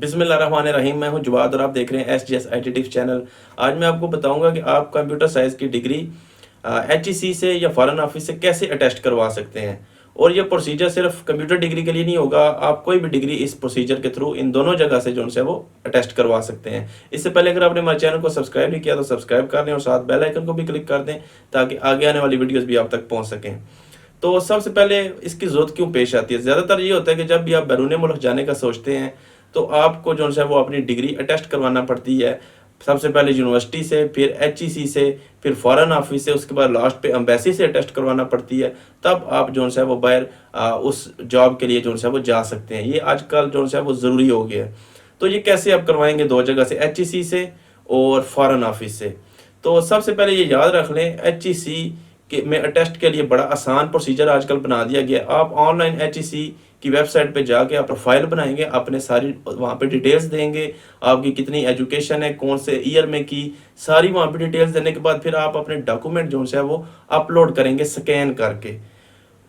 बिस्मिल्लाहिर्रहमानिर्रहीम। मैं हूं जुवाद और आप देख रहे हैं SGS IT टिप्स चैनल। आज मैं आपको बताऊंगा कि आप कंप्यूटर साइंस की डिग्री HEC से या फॉरेन ऑफिस से कैसे अटेस्ट करवा सकते हैं। और ये प्रोसीजर सिर्फ कंप्यूटर डिग्री के लिए नहीं होगा, आप कोई भी डिग्री इस प्रोसीजर के थ्रू इन दोनों जगह से जो है वो अटेस्ट करवा सकते हैं। इससे पहले अगर आपने हमारे चैनल को सब्सक्राइब नहीं किया तो सब्सक्राइब कर लें और साथ बेल आइकन को भी क्लिक कर दें ताकि आगे आने वाली वीडियोज़ भी आप तक पहुँच सकें। तो सबसे पहले इसकी ज़रूरत क्यों पेश आती है? ज़्यादातर ये होता है कि जब भी आप बैरून मुल्क जाने का सोचते हैं तो आपको जो है वो अपनी डिग्री अटेस्ट करवाना पड़ती है। सबसे पहले यूनिवर्सिटी से, फिर HEC से, फिर फॉरेन ऑफिस से, उसके बाद लास्ट पे एम्बेसी से अटेस्ट करवाना पड़ती है। तब आप जो है वो बाहर उस जॉब के लिए जो है वो जा सकते हैं। ये आजकल जो है वो ज़रूरी हो गया है। तो ये कैसे आप करवाएंगे? दो जगह से, HEC से और फॉरेन ऑफिस से। तो सबसे पहले ये याद रख लें, HEC कि में अटेस्ट के लिए बड़ा आसान प्रोसीजर आजकल बना दिया गया। आप ऑनलाइन HEC की वेबसाइट पे जाके आप प्रोफाइल बनाएंगे, अपने सारी वहाँ पे डिटेल्स देंगे, आपकी कितनी एजुकेशन है, कौन से ईयर में की, सारी वहाँ पे डिटेल्स देने के बाद फिर आप अपने डॉक्यूमेंट जो है वो अपलोड करेंगे स्कैन करके।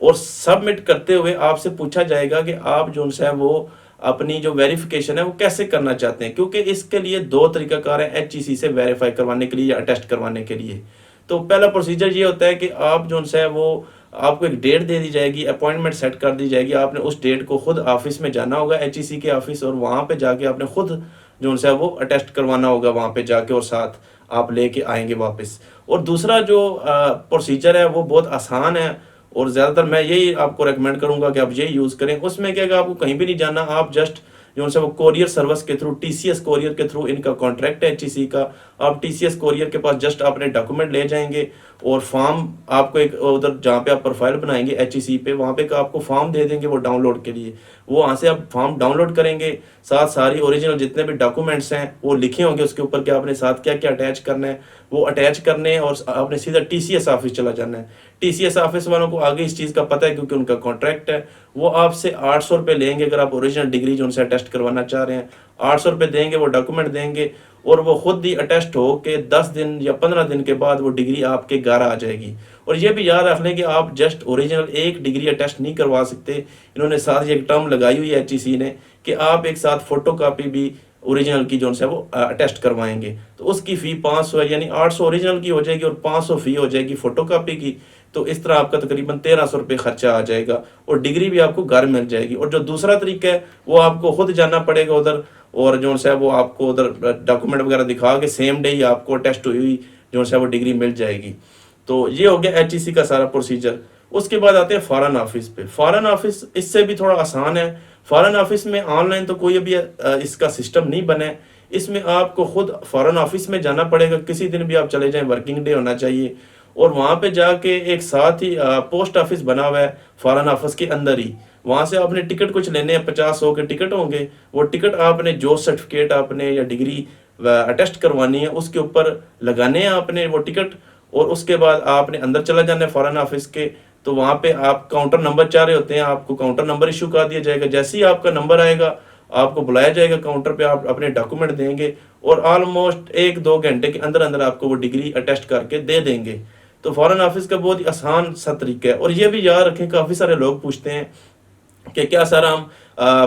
और सबमिट करते हुए आपसे पूछा जाएगा कि आप जो है वो अपनी जो वेरिफिकेशन है वो कैसे करना चाहते हैं, क्योंकि इसके लिए दो तरीकाकार है HEC से वेरीफाई करवाने के लिए या अटेस्ट करवाने के लिए। तो पहला प्रोसीजर ये होता है कि आप जो है वो आपको एक डेट दे दी जाएगी, अपॉइंटमेंट सेट कर दी जाएगी। आपने उस डेट को खुद ऑफिस में जाना होगा, HEC के ऑफिस, और वहाँ पे जाके आपने खुद जो है वो अटेस्ट करवाना होगा वहाँ पे जाके, और साथ आप लेके आएंगे वापस। और दूसरा जो प्रोसीजर है वो बहुत आसान है और ज़्यादातर मैं यही आपको रेकमेंड करूँगा कि आप यही यूज़ करें। उसमें क्या है कि आपको कहीं भी नहीं जाना, आप जस्ट जो है वो कोरियर सर्विस के थ्रू, TCS कोरियर के थ्रू इनका कॉन्ट्रैक्ट है HEC का। आप TCS कोरियर के पास जस्ट अपने डॉक्यूमेंट ले जाएंगे और फॉर्म आपको एक उधर जहाँ पे आप प्रोफाइल बनाएंगे HEC पे, वहाँ पे आपको फॉर्म दे देंगे वो डाउनलोड के लिए। वो वहाँ से आप फॉर्म डाउनलोड करेंगे, साथ सारी ओरिजिनल जितने भी डॉक्यूमेंट्स हैं वो लिखे होंगे उसके ऊपर कि आपने साथ क्या क्या अटैच करना है, वो अटैच करने हैं और आपने सीधा TCS ऑफिस चला जाना है। TCS ऑफिस वालों को आगे इस चीज़ का पता है क्योंकि उनका कॉन्ट्रैक्ट है। वो आपसे 800 रुपये लेंगे अगर आप ओरिजिनल डिग्री जो उनसे अटेस्ट करवाना चाह रहे हैं। 800 रुपये देंगे, वो डॉक्यूमेंट देंगे और वो खुद ही अटेस्ट हो के 10 दिन या 15 दिन के बाद वो डिग्री आपके घर आ जाएगी। और ये भी याद रख लें कि आप जस्ट ओरिजिनल एक डिग्री अटेस्ट नहीं करवा सकते। इन्होंने साथ ही एक टर्म लगाई हुई है HEC ने कि आप एक साथ फोटो कापी भी ओरिजिनल की जो है वो अटेस्ट करवाएंगे। तो उसकी फ़ी 500 है, यानी 800 ओरिजिनल की हो जाएगी और 500 फ़ी हो जाएगी फ़ोटो कापी की। तो इस तरह आपका तकरीबन 1300 रुपये खर्चा आ जाएगा और डिग्री भी आपको घर मिल जाएगी। और जो दूसरा तरीका है वो आपको खुद जाना पड़ेगा उधर, और जो है वो आपको उधर डॉक्यूमेंट वगैरह दिखा के सेम डे ही आपको टेस्ट हुई जो है वो डिग्री मिल जाएगी। तो ये हो गया HEC का सारा प्रोसीजर। उसके बाद आते हैं फॉरेन ऑफिस पे। फॉरेन ऑफिस इससे भी थोड़ा आसान है। फॉरेन ऑफिस में ऑनलाइन तो कोई अभी इसका सिस्टम नहीं बना है। इसमें आपको खुद फॉरेन ऑफिस में जाना पड़ेगा, किसी दिन भी आप चले जाएं, वर्किंग डे होना चाहिए। और वहाँ पे जाके एक साथ ही पोस्ट ऑफिस बना हुआ है फॉरेन ऑफिस के अंदर ही, वहाँ से आपने टिकट कुछ लेने हैं, 50-100 के टिकट होंगे। वो टिकट आपने जो सर्टिफिकेट आपने या डिग्री अटेस्ट करवानी है उसके ऊपर लगाने हैं आपने वो टिकट, और उसके बाद आपने अंदर चला जाना है फॉरेन ऑफिस के। तो वहाँ पे आप काउंटर नंबर चाह रहे होते हैं, आपको काउंटर नंबर इशू कर दिया जाएगा। जैसे ही आपका नंबर आएगा आपको बुलाया जाएगा काउंटर पे, आप अपने डॉक्यूमेंट देंगे और ऑलमोस्ट 1-2 घंटे के अंदर अंदर आपको वो डिग्री अटेस्ट करके दे देंगे। तो फॉरेन ऑफिस का बहुत ही आसान सा तरीका है। और ये भी याद रखें, काफ़ी सारे लोग पूछते हैं कि क्या सर हम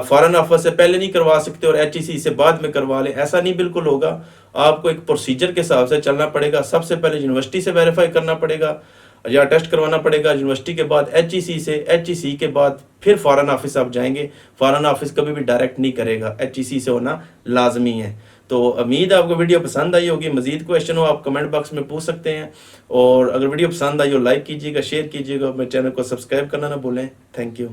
फॉरेन ऑफिस से पहले नहीं करवा सकते और HEC से बाद में करवा लें? ऐसा नहीं बिल्कुल होगा। आपको एक प्रोसीजर के हिसाब से चलना पड़ेगा। सबसे पहले यूनिवर्सिटी से वेरीफाई करना पड़ेगा या टेस्ट करवाना पड़ेगा, यूनिवर्सिटी के बाद HEC से, HEC के बाद फिर फॉरेन ऑफिस आप जाएंगे। फॉरेन ऑफिस कभी भी डायरेक्ट नहीं करेगा, HEC से होना लाजमी है। तो उम्मीद है आपको वीडियो पसंद आई होगी। मजीद क्वेश्चन हो आप कमेंट बॉक्स में पूछ सकते हैं, और अगर वीडियो पसंद आई हो लाइक कीजिएगा, शेयर कीजिएगा, मेरे चैनल को सब्सक्राइब करना ना भूलें। Thank you.